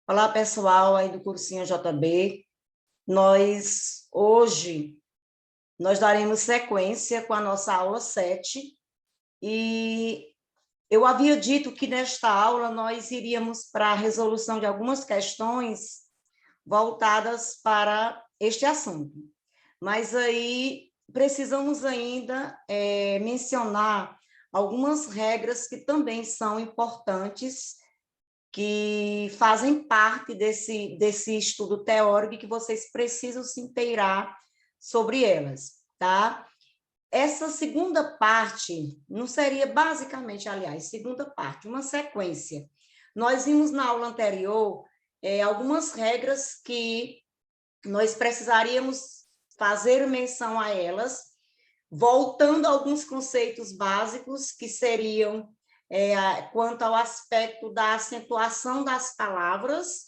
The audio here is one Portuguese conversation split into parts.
Olá, pessoal aí do cursinho JB. Hoje, nós daremos sequência com a nossa aula 7 e eu havia dito que nesta aula nós iríamos para a resolução de algumas questões voltadas para este assunto. Mas aí precisamos ainda mencionar algumas regras que também são importantes, que fazem parte desse estudo teórico e que vocês precisam se inteirar sobre elas, tá? Essa segunda parte não seria basicamente, aliás, segunda parte, uma sequência. Nós vimos na aula anterior algumas regras que nós precisaríamos fazer menção a elas, voltando a alguns conceitos básicos que seriam quanto ao aspecto da acentuação das palavras,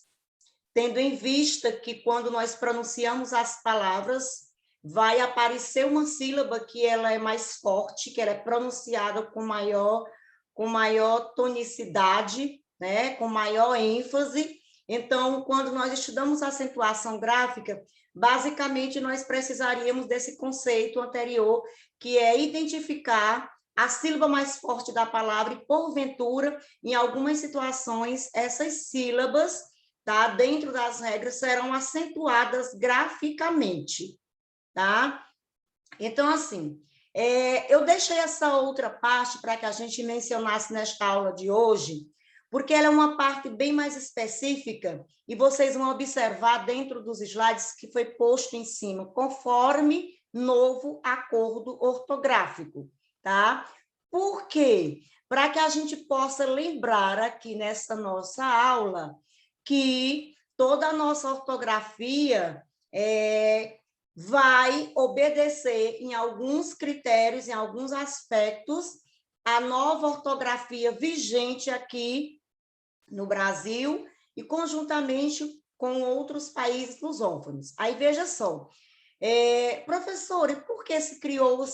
tendo em vista que quando nós pronunciamos as palavras, vai aparecer uma sílaba que ela é mais forte, que ela é pronunciada com maior tonicidade, né, com maior ênfase. Então, quando nós estudamos acentuação gráfica, basicamente nós precisaríamos desse conceito anterior, que é identificar a sílaba mais forte da palavra e, porventura, em algumas situações, essas sílabas, tá, dentro das regras, serão acentuadas graficamente, tá? Então, assim, eu deixei essa outra parte para que a gente mencionasse nesta aula de hoje, porque ela é uma parte bem mais específica e vocês vão observar dentro dos slides que foi posto em cima, conforme novo acordo ortográfico, tá? Por quê? Para que a gente possa lembrar aqui nessa nossa aula que toda a nossa ortografia vai obedecer em alguns critérios, em alguns aspectos, a nova ortografia vigente aqui no Brasil e conjuntamente com outros países lusófonos. Aí veja só, professor, e por que se criou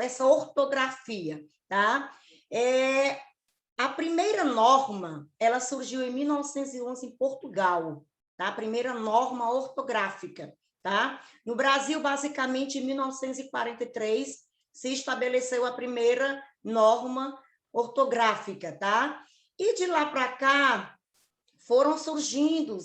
essa ortografia? Tá? A primeira norma, ela surgiu em 1911 em Portugal, tá? A primeira norma ortográfica, tá? No Brasil, basicamente, em 1943, se estabeleceu a primeira norma ortográfica, tá? E de lá para cá, foram surgindo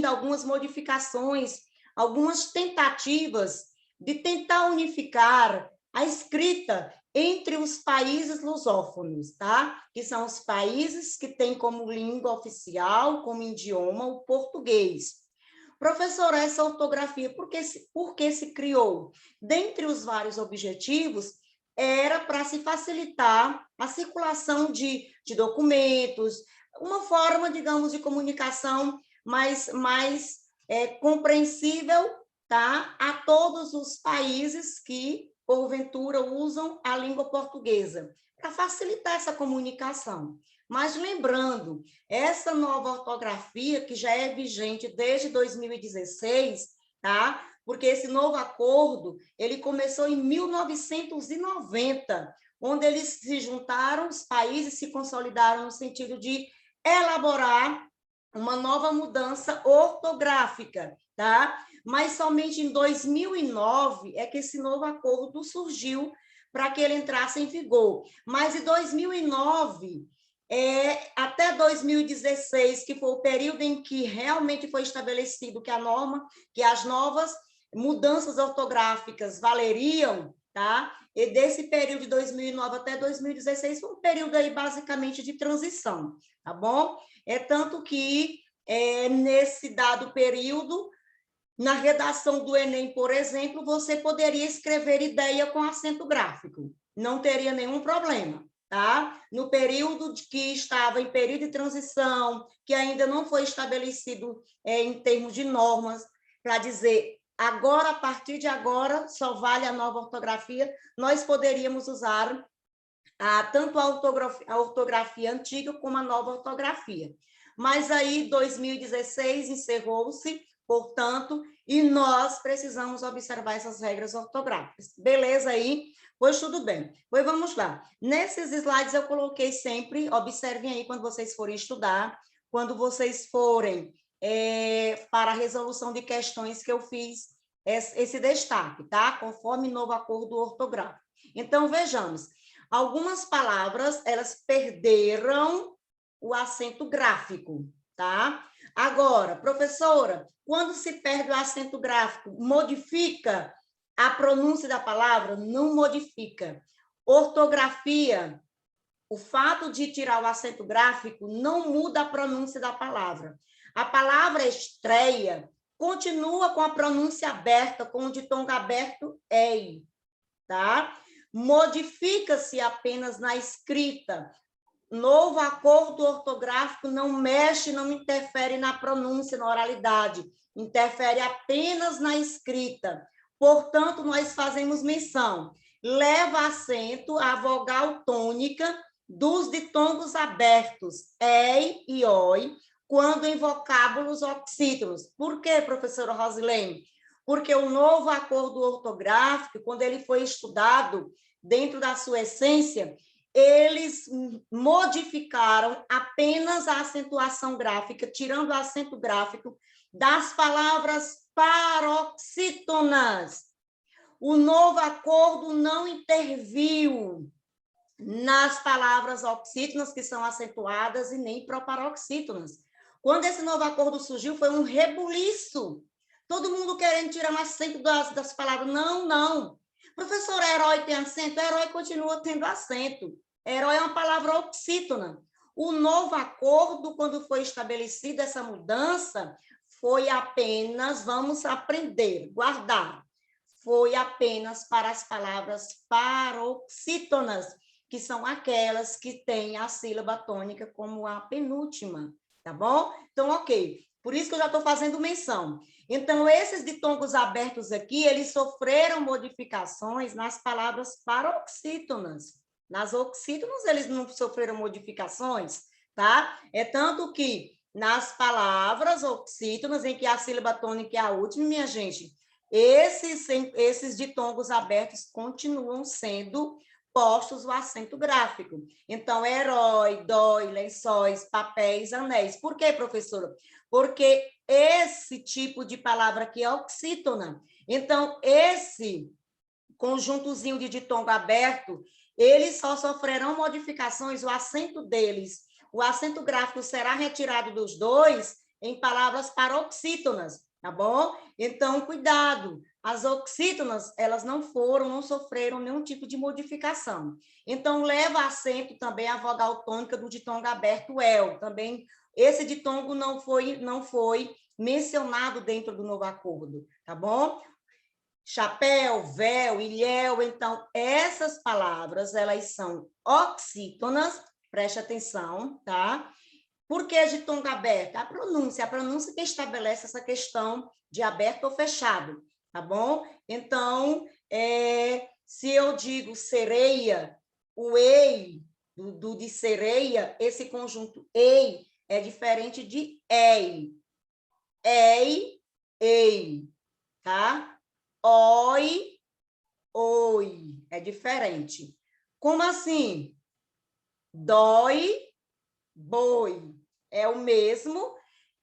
algumas modificações, algumas tentativas de tentar unificar a escrita entre os países lusófonos, tá? Que são os países que têm como língua oficial, como idioma, o português. Professora, essa ortografia, por que se criou? Dentre os vários objetivos, era para se facilitar a circulação de documentos, uma forma, digamos, de comunicação mais compreensível, tá, a todos os países que, porventura, usam a língua portuguesa, para facilitar essa comunicação. Mas lembrando, essa nova ortografia, que já é vigente desde 2016, tá? Porque esse novo acordo, ele começou em 1990, onde eles se juntaram, os países se consolidaram no sentido de elaborar uma nova mudança ortográfica, tá? Mas somente em 2009 é que esse novo acordo surgiu para que ele entrasse em vigor. Mas em 2009 até 2016, que foi o período em que realmente foi estabelecido que que as novas mudanças ortográficas valeriam, tá? E desse período de 2009 até 2016 foi um período aí basicamente de transição, tá bom? Tanto que nesse dado período, na redação do Enem, por exemplo, você poderia escrever ideia com acento gráfico, não teria nenhum problema, tá? No período que estava em período de transição, que ainda não foi estabelecido em termos de normas, para dizer agora, a partir de agora, só vale a nova ortografia, nós poderíamos usar tanto a ortografia antiga como a nova ortografia. Mas aí, 2016, encerrou-se, portanto, e nós precisamos observar essas regras ortográficas. Beleza aí? Pois tudo bem. Pois vamos lá. Nesses slides eu coloquei sempre, observem aí quando vocês forem estudar, quando vocês forem para a resolução de questões que eu fiz esse destaque, tá? Conforme novo acordo ortográfico. Então, vejamos, algumas palavras, elas perderam o acento gráfico, tá? Agora, professora, quando se perde o acento gráfico, modifica a pronúncia da palavra? Não modifica. Ortografia, o fato de tirar o acento gráfico não muda a pronúncia da palavra. A palavra estreia continua com a pronúncia aberta, com o ditongo aberto, ei, tá? Modifica-se apenas na escrita. Novo acordo ortográfico não mexe, não interfere na pronúncia, na oralidade, interfere apenas na escrita. Portanto, nós fazemos menção. Leva acento a vogal tônica dos ditongos abertos, ei e oi, quando em vocábulos oxítonos. Por quê, professora Rosilene? Porque o novo acordo ortográfico, quando ele foi estudado dentro da sua essência, eles modificaram apenas a acentuação gráfica, tirando o acento gráfico das palavras paroxítonas. O novo acordo não interviu nas palavras oxítonas, que são acentuadas, e nem proparoxítonas. Quando esse novo acordo surgiu, foi um rebuliço. Todo mundo querendo tirar o acento das palavras. Não, não. Professor, herói tem acento? Herói continua tendo acento. Herói é uma palavra oxítona. O novo acordo, quando foi estabelecida essa mudança, foi apenas, vamos aprender, guardar, foi apenas para as palavras paroxítonas, que são aquelas que têm a sílaba tônica como a penúltima, tá bom? Então, ok. Por isso que eu já estou fazendo menção. Então, esses ditongos abertos aqui, eles sofreram modificações nas palavras paroxítonas. Nas oxítonas, eles não sofreram modificações, tá? É tanto que nas palavras oxítonas, em que a sílaba tônica é a última, minha gente, esses ditongos abertos continuam sendo postos o acento gráfico. Então, herói, dói, lençóis, papéis, anéis. Por quê, professora? Porque esse tipo de palavra aqui é oxítona. Então, esse conjuntozinho de ditongo aberto, eles só sofrerão modificações, o acento deles, o acento gráfico será retirado dos dois em palavras paroxítonas, tá bom? Então, cuidado. As oxítonas, elas não sofreram nenhum tipo de modificação. Então, leva acento também a vogal tônica do ditongo aberto el. Também, esse ditongo não foi mencionado dentro do novo acordo, tá bom? Chapéu, véu, ilhéu, então, essas palavras, elas são oxítonas, preste atenção, tá? Por que ditongo aberto? A pronúncia que estabelece essa questão de aberto ou fechado, tá bom? Então, se eu digo sereia, o ei de sereia, esse conjunto ei é diferente de ei. Ei, tá? Oi, oi, é diferente. Como assim? Dói, boi. É o mesmo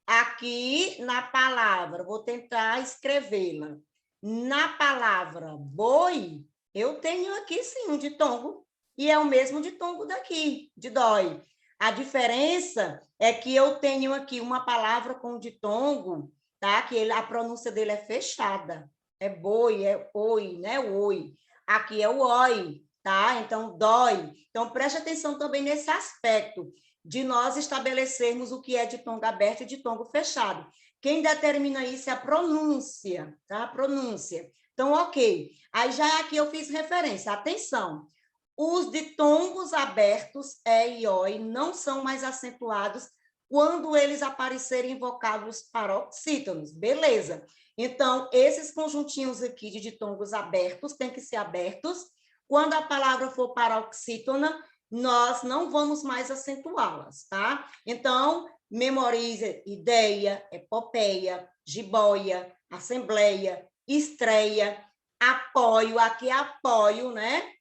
aqui na palavra. Vou tentar escrevê-la. Na palavra boi, eu tenho aqui sim um ditongo, e é o mesmo ditongo daqui, de dói. A diferença é que eu tenho aqui uma palavra com ditongo, tá? Que a pronúncia dele é fechada. É boi, é oi, né? Oi. Aqui é o oi, tá? Então, dói. Então, preste atenção também nesse aspecto de nós estabelecermos o que é ditongo aberto e ditongo fechado. Quem determina isso é a pronúncia, tá? A pronúncia. Então, ok. Aí já aqui eu fiz referência. Atenção. Os ditongos abertos, e e oi, não são mais acentuados quando eles aparecerem em vocábulos paroxítonos. Beleza. Então, esses conjuntinhos aqui de ditongos abertos têm que ser abertos. Quando a palavra for paroxítona, nós não vamos mais acentuá-las, tá? Então, memorize ideia, epopeia, jiboia, assembleia, estreia, apoio, aqui é apoio, né?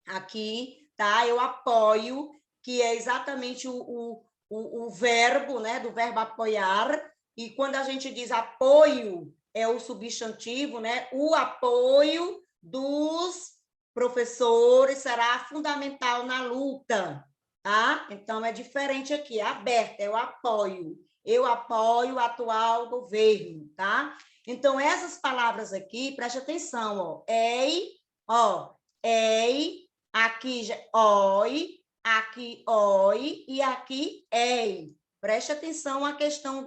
Aqui, tá? Eu apoio, que é exatamente o o verbo, né, do verbo apoiar, e quando a gente diz apoio, é o substantivo, né, o apoio dos professores será fundamental na luta, tá? Então, é diferente aqui, é aberto, é o apoio. Eu apoio o atual governo, tá? Então, essas palavras aqui, preste atenção, ó, ei, aqui, oi, aqui, oi, e aqui, ei. Preste atenção à questão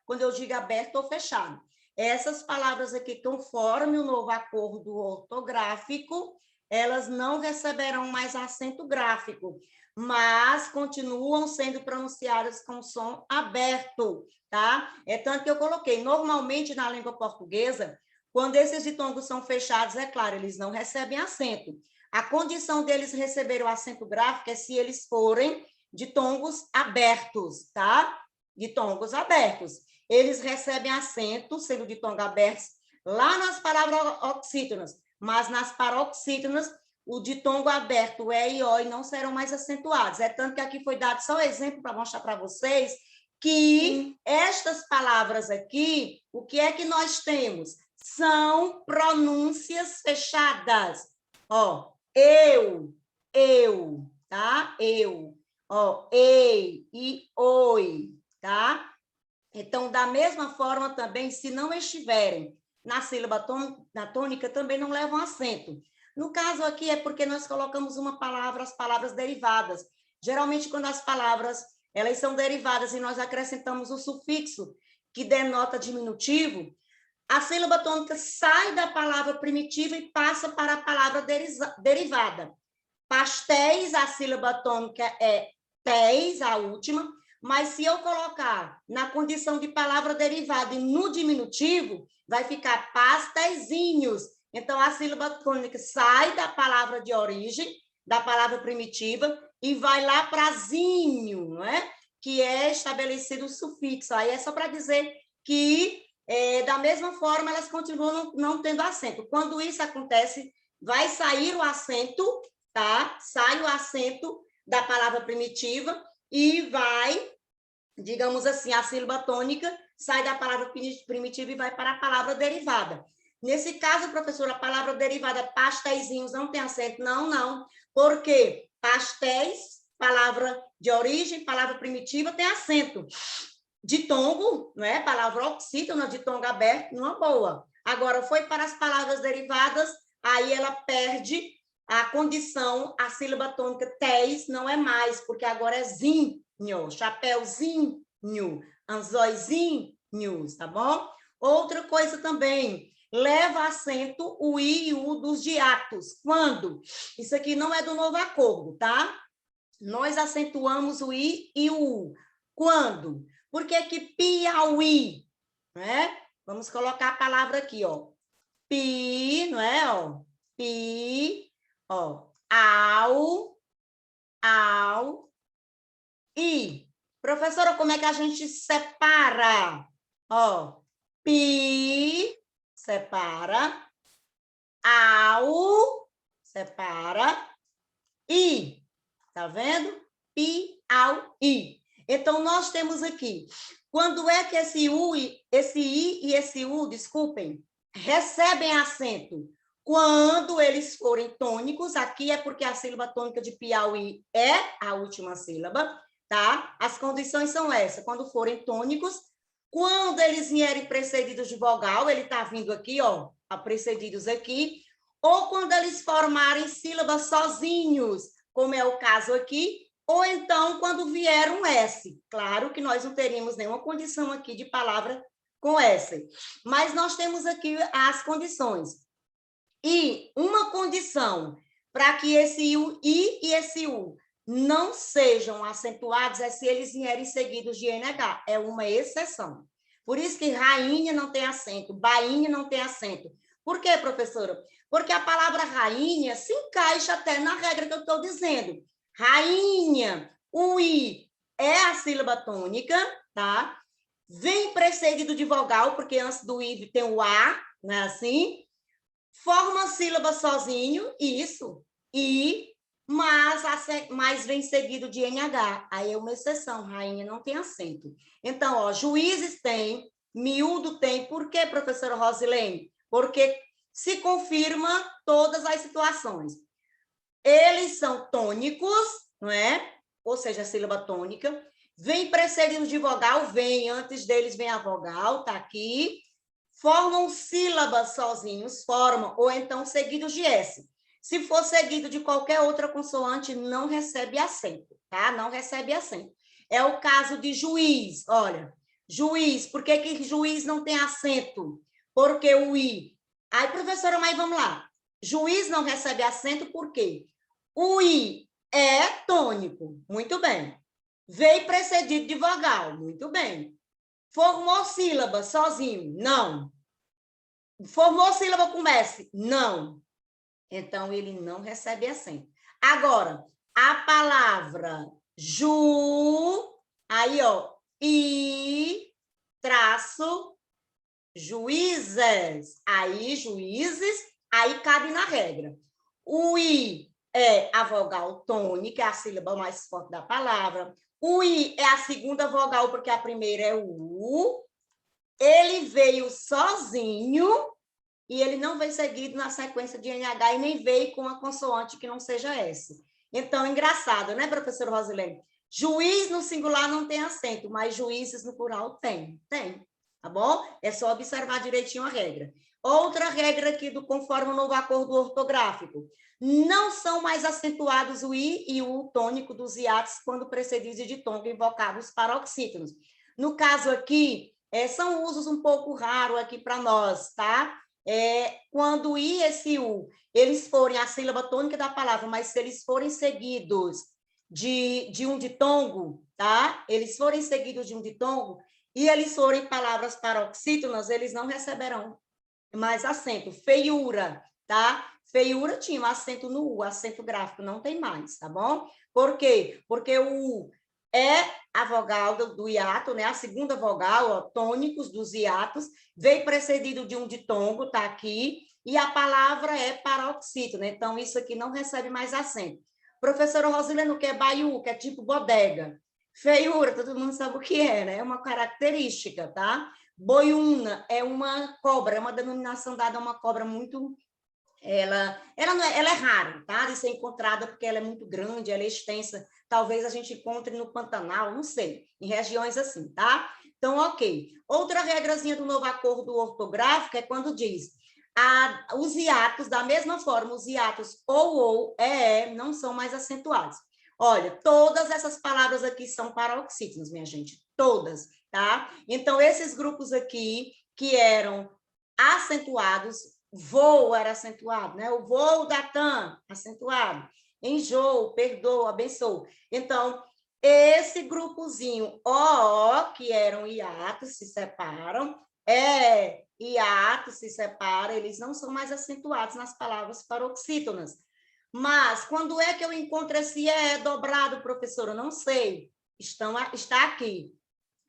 quando eu digo aberto ou fechado. Essas palavras aqui, conforme o novo acordo ortográfico, elas não receberão mais acento gráfico, mas continuam sendo pronunciadas com som aberto, tá? É tanto que eu coloquei, normalmente na língua portuguesa, quando esses ditongos são fechados, é claro, eles não recebem acento. A condição deles receber o acento gráfico é se eles forem ditongos abertos, tá? Ditongos abertos. Eles recebem acento, sendo ditongo abertos, lá nas palavras oxítonas, mas nas paroxítonas, o ditongo aberto, o e e o não serão mais acentuados. É tanto que aqui foi dado só um exemplo para mostrar para vocês que estas palavras aqui, o que é que nós temos? São pronúncias fechadas. Ó, eu, tá? Eu. Ó, ei e oi, tá? Então, da mesma forma também, se não estiverem na sílaba na tônica, também não levam acento. No caso aqui é porque nós colocamos uma palavra, as palavras derivadas. Geralmente, quando as palavras elas são derivadas e nós acrescentamos o sufixo que denota diminutivo, a sílaba tônica sai da palavra primitiva e passa para a palavra derivada. Pastéis, a sílaba tônica é téis, a última, mas se eu colocar na condição de palavra derivada e no diminutivo, vai ficar pastéisinhos. Então, a sílaba tônica sai da palavra de origem, da palavra primitiva, e vai lá para zinho, não é? Que é estabelecido o sufixo. Aí é só para dizer que, da mesma forma, elas continuam não tendo acento. Quando isso acontece, vai sair o acento, tá? Sai o acento da palavra primitiva e vai, digamos assim, a sílaba tônica sai da palavra primitiva e vai para a palavra derivada. Nesse caso, professora, a palavra derivada pastéisinhos não tem acento? Não, não. Por quê? Pastéis, palavra de origem, palavra primitiva, tem acento. Ditongo, não é? Palavra oxítona, ditongo aberto, numa boa. Agora, foi para as palavras derivadas, aí ela perde a condição, a sílaba tônica téis não é mais, porque agora é zinho, chapéuzinho, anzóizinho, tá bom? Outra coisa também, leva acento o i e o dos diatos. Quando? Isso aqui não é do novo acordo, tá? Nós acentuamos o i e o u. Quando? Por que que Piauí, né? Vamos colocar a palavra aqui, ó. Pi, não é? Ó. Pi, ó. Ao, i. Professora, como é que a gente separa? Ó. Pi, separa. Ao, separa. I. Tá vendo? Piauí. Então, nós temos aqui, quando é que esse I e esse U, desculpem, recebem acento? Quando eles forem tônicos, aqui é porque a sílaba tônica de Piauí é a última sílaba, tá? As condições são essas, quando forem tônicos, quando eles vierem precedidos de vogal, ele está vindo aqui, ó, precedidos aqui, ou quando eles formarem sílabas sozinhos, como é o caso aqui, ou então quando vier um S. Claro que nós não teríamos nenhuma condição aqui de palavra com S, mas nós temos aqui as condições. E uma condição para que esse I e esse U não sejam acentuados é se eles vierem seguidos de NH, é uma exceção. Por isso que rainha não tem acento, bainha não tem acento. Por quê, professora? Porque a palavra rainha se encaixa até na regra que eu estou dizendo. Rainha, o I é a sílaba tônica, tá? Vem precedido de vogal, porque antes do I tem o A, não é assim? Forma a sílaba sozinho, isso, I, mas vem seguido de NH. Aí é uma exceção, rainha não tem acento. Então, ó, juízes tem, miúdo tem. Por quê, professora Rosilene? Porque se confirma todas as situações. Eles são tônicos, não é? Ou seja, a sílaba tônica. Vem precedidos de vogal, vem, antes deles vem a vogal, tá aqui. Formam sílabas sozinhos, formam, ou então seguidos de S. Se for seguido de qualquer outra consoante, não recebe acento, tá? Não recebe acento. É o caso de juiz, olha. Juiz, por que juiz não tem acento? Porque o I. Aí, professora, mas vamos lá. Juiz não recebe acento por quê? O I é tônico, muito bem. Veio precedido de vogal, muito bem. Formou sílaba sozinho? Não. Formou sílaba com S? Não. Então, ele não recebe acento. Agora, a palavra ju, aí, ó, I, traço, juízes. Aí, juízes, aí cabe na regra. O I é a vogal tônica, é a sílaba mais forte da palavra. O I é a segunda vogal, porque a primeira é o U. Ele veio sozinho e ele não veio seguido na sequência de NH e nem veio com uma consoante que não seja S. Então, engraçado, né, professora Rosilene? Juiz no singular não tem acento, mas juízes no plural tem. Tem, tá bom? É só observar direitinho a regra. Outra regra aqui do conforme o novo acordo ortográfico. Não são mais acentuados o I e o tônico dos hiatos quando precedidos de tongo em vocábulos paroxítonos. No caso aqui, são usos um pouco raros aqui para nós, tá? Quando o I e esse U, eles forem a sílaba tônica da palavra, mas se eles forem seguidos de um ditongo, tá? Eles forem seguidos de um ditongo e eles forem palavras paroxítonas, eles não receberão mais acento. Feiura, tá? Feiura tinha um acento no U, acento gráfico não tem mais, tá bom? Por quê? Porque o U é a vogal do hiato, né? A segunda vogal, ó, tônicos dos hiatos, veio precedido de um ditongo, tá aqui, e a palavra é paroxítono, né? Então isso aqui não recebe mais acento. Professora Rosilene, o que é baiú, que é tipo bodega. Feiura, todo mundo sabe o que é, né? É uma característica, tá? Boiúna é uma cobra, é uma denominação dada a uma cobra muito... Ela é rara, tá? De ser encontrada porque ela é muito grande, ela é extensa. Talvez a gente encontre no Pantanal, não sei, em regiões assim, tá? Então, ok. Outra regrazinha do novo acordo ortográfico é quando diz os hiatos, da mesma forma, os hiatos ou, não são mais acentuados. Olha, todas essas palavras aqui são paroxítonos, minha gente, todas, tá? Então, esses grupos aqui que eram acentuados, voo era acentuado, né? O voo da TAM, acentuado. Enjoo, perdoa, abençoo. Então, esse grupozinho O, que eram hiatos, se separam, hiatos se separam, eles não são mais acentuados nas palavras paroxítonas. Mas, quando é que eu encontro esse dobrado, professora? Não sei. Está aqui,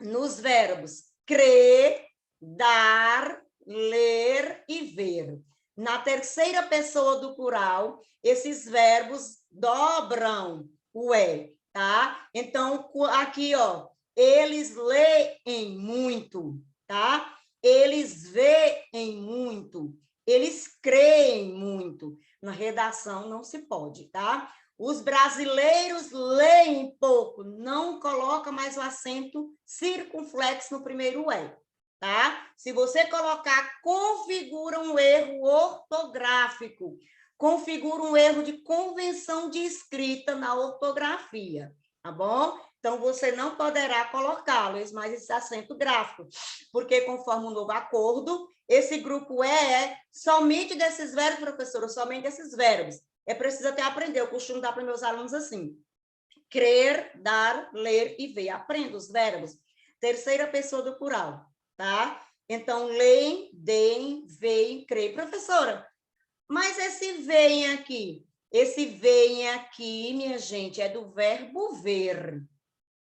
nos verbos crer, dar, ler e ver. Na terceira pessoa do plural, esses verbos dobram o E, tá? Então, aqui, ó, eles leem muito, tá? Eles veem muito, eles creem muito. Na redação não se pode, tá? Os brasileiros leem pouco, não coloca mais o acento circunflexo no primeiro E, tá? Se você colocar, configura um erro ortográfico, configura um erro de convenção de escrita na ortografia, tá bom? Então, você não poderá colocá-lo, mais esse acento gráfico, porque conforme o novo acordo, esse grupo é somente desses verbos, professora, somente desses verbos. É preciso até aprender, eu costumo dar para meus alunos assim, crer, dar, ler e ver. Aprenda os verbos. Terceira pessoa do plural, tá? Então, leem, deem, veem, creem. Professora, mas esse veem aqui, minha gente, é do verbo ver,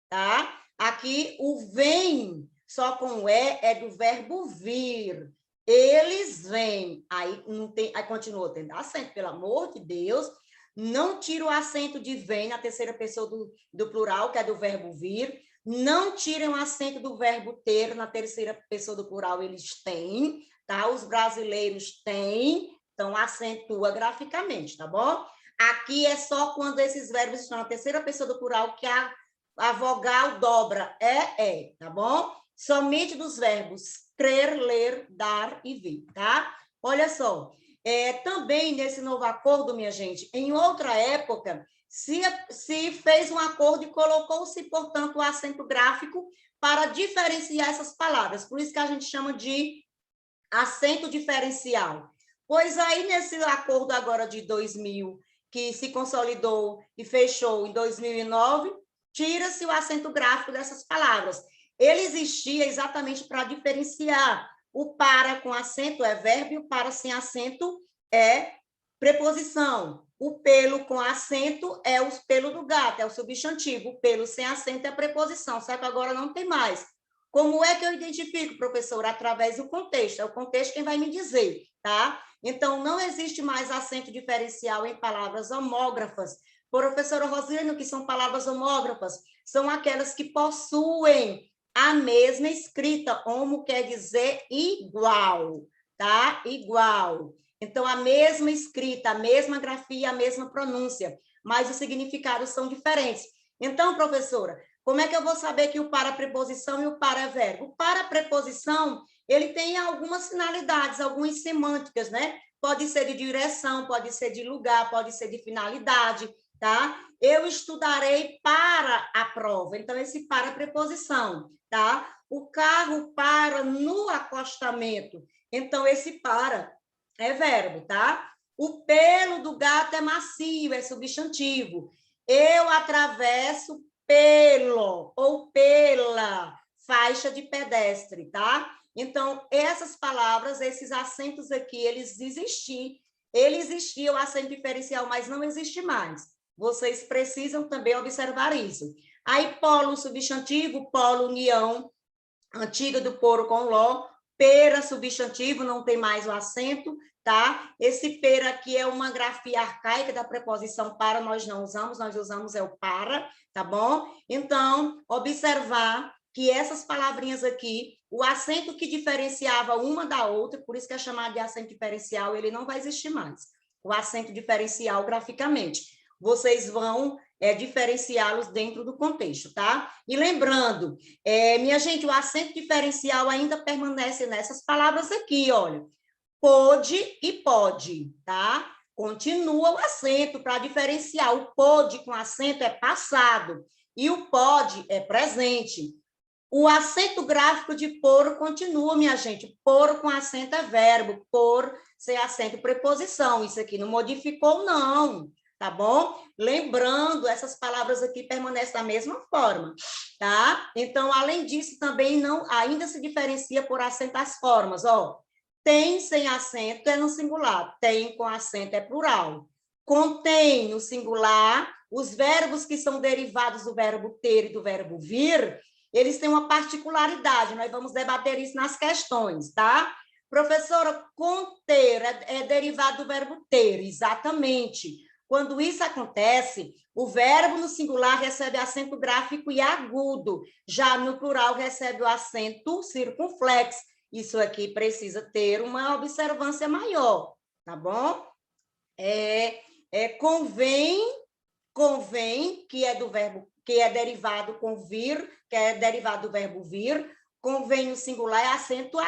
tá? Aqui, o vem, só com E, é do verbo vir. Eles vêm. Aí, não tem, aí continua tendo acento, pelo amor de Deus. não tira o acento de vem na terceira pessoa do plural, que é do verbo vir, não tirem o acento do verbo ter na terceira pessoa do plural, eles têm, tá? Os brasileiros têm, então acentua graficamente, tá bom? Aqui é só quando esses verbos estão na terceira pessoa do plural que a vogal dobra, tá bom? Somente dos verbos crer, ler, dar e vir, tá? Olha só, também nesse novo acordo, minha gente, em outra época, se fez um acordo e colocou-se, portanto, o acento gráfico para diferenciar essas palavras. Por isso que a gente chama de acento diferencial. Pois aí, nesse acordo agora de 2000, que se consolidou e fechou em 2009, tira-se o acento gráfico dessas palavras. Ele existia exatamente para diferenciar o para com acento é verbo e o para sem acento é preposição. O pelo com acento é o pelo do gato, é o substantivo. O pelo sem acento é a preposição, certo? Agora não tem mais. Como é que eu identifico, professora? Através do contexto. É o contexto quem vai me dizer, tá? Então, não existe mais acento diferencial em palavras homógrafas. Professora Rosane, o que são palavras homógrafas? São aquelas que possuem a mesma escrita. Homo quer dizer igual, tá? Igual. Então, a mesma escrita, a mesma grafia, a mesma pronúncia, mas os significados são diferentes. Então, professora, como é que eu vou saber que o para preposição e o para verbo? O para preposição, ele tem algumas finalidades, algumas semânticas, né? Pode ser de direção, pode ser de lugar, pode ser de finalidade, tá? Eu estudarei para a prova, então esse para preposição, tá? O carro para no acostamento, então esse para é verbo, tá? O pelo do gato é macio, é substantivo. Eu atravesso pelo ou pela faixa de pedestre, tá? Então, essas palavras, esses acentos aqui, eles existiam o acento diferencial, mas não existe mais. Vocês precisam também observar isso. Aí, polo substantivo, polo união, antiga do poro com ló, pera substantivo, não tem mais o acento, tá? Esse pera aqui é uma grafia arcaica da preposição para, nós não usamos, nós usamos é o para, tá bom? Então, observar que essas palavrinhas aqui, o acento que diferenciava uma da outra, por isso que é chamado de acento diferencial, ele não vai existir mais. O acento diferencial graficamente. Vocês vão diferenciá-los dentro do contexto, tá? E lembrando, minha gente, o acento diferencial ainda permanece nessas palavras aqui, olha. Pôde e pode, tá? Continua o acento para diferenciar. O pôde com acento é passado e o pode é presente. O acento gráfico de poro continua, minha gente. Poro com acento é verbo, por sem acento preposição. Isso aqui não modificou, não, tá bom? Lembrando, essas palavras aqui permanecem da mesma forma, tá? Então, além disso, também não ainda se diferencia por acento as formas, ó. Tem sem acento é no singular, tem com acento é plural. Contém no singular, os verbos que são derivados do verbo ter e do verbo vir, eles têm uma particularidade, nós vamos debater isso nas questões, tá? Professora, conter é derivado do verbo ter, exatamente. Quando isso acontece, o verbo no singular recebe acento gráfico e agudo, já no plural recebe o acento circunflexo. Isso aqui precisa ter uma observância maior, tá bom? Convém, que é do verbo, que é derivado com vir, que é derivado do verbo vir, convém no singular é acento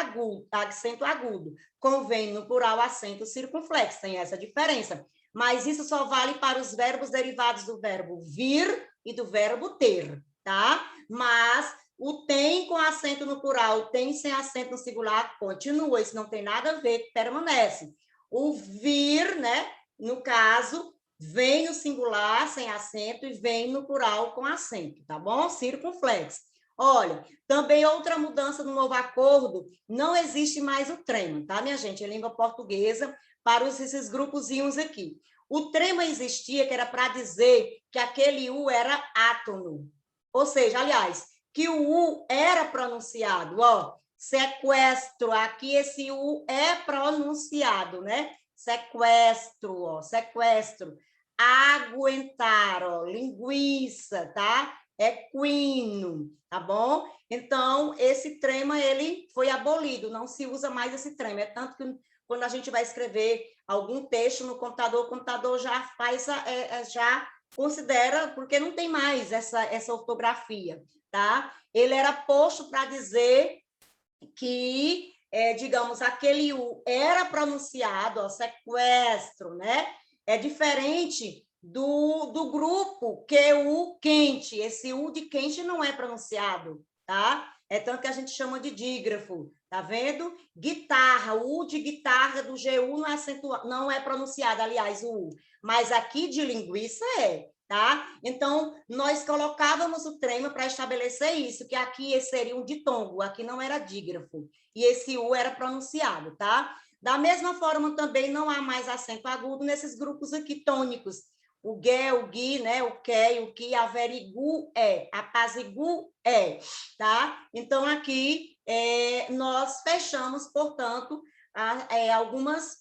agudo. Convém no plural acento circunflexo, tem essa diferença. Mas isso só vale para os verbos derivados do verbo vir e do verbo ter, tá? Mas o tem com acento no plural, o tem sem acento no singular, continua, isso não tem nada a ver, permanece. O vir, né, no caso, vem no singular sem acento e vem no plural com acento, tá bom? Circunflexo. Olha, também outra mudança no novo acordo, não existe mais o trema, tá, minha gente? Em língua portuguesa, para esses grupozinhos aqui. O trema existia, que era para dizer que aquele U era átono. Ou seja, aliás, que o U era pronunciado, ó, sequestro, aqui esse U é pronunciado, né? Sequestro, ó, sequestro. aguentar, ó, linguiça, tá? Equino, tá bom? Então, esse trema, ele foi abolido, não se usa mais esse trema. É tanto que quando a gente vai escrever algum texto no computador, o computador já faz, já considera, porque não tem mais essa ortografia, tá? Ele era posto para dizer que, digamos, aquele U era pronunciado, ó, sequestro, né? É diferente do grupo QU quente. Esse U de quente não é pronunciado, tá? É tanto que a gente chama de dígrafo, tá vendo? Guitarra, o U de guitarra do GU não é pronunciado, aliás, o U. Mas aqui de linguiça é, tá? Então, nós colocávamos o trema para estabelecer isso, que aqui seria um ditongo, aqui não era dígrafo, e esse U era pronunciado, tá? Da mesma forma, também não há mais acento agudo nesses grupos aqui tônicos, o gué, o gui, né, o qué, o que, averigu é, apazigu é, tá? Então, aqui nós fechamos, portanto, algumas,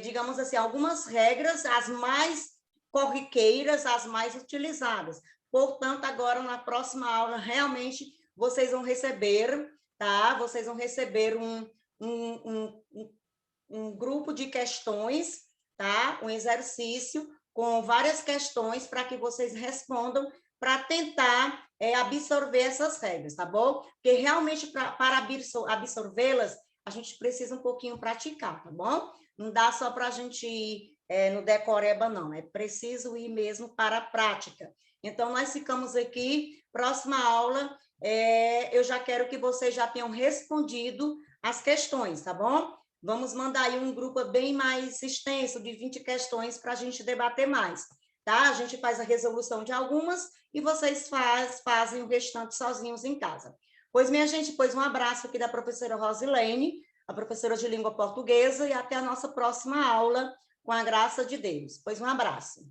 digamos assim, algumas regras, as mais corriqueiras, as mais utilizadas. Portanto, agora na próxima aula, realmente, vocês vão receber, tá? Vocês vão receber um grupo de questões, tá? Um exercício com várias questões para que vocês respondam para tentar absorver essas regras, tá bom? Porque realmente, para absorvê-las, a gente precisa um pouquinho praticar, tá bom? Não dá só para a gente ir no decoreba, não. É preciso ir mesmo para a prática. Então, nós ficamos aqui. Próxima aula, eu já quero que vocês já tenham respondido as questões, tá bom? Vamos mandar aí um grupo bem mais extenso, de 20 questões, para a gente debater mais, tá? A gente faz a resolução de algumas e vocês fazem o restante sozinhos em casa. Pois, minha gente, um abraço aqui da professora Rosilene, a professora de língua portuguesa, e até a nossa próxima aula, com a graça de Deus. Pois um abraço.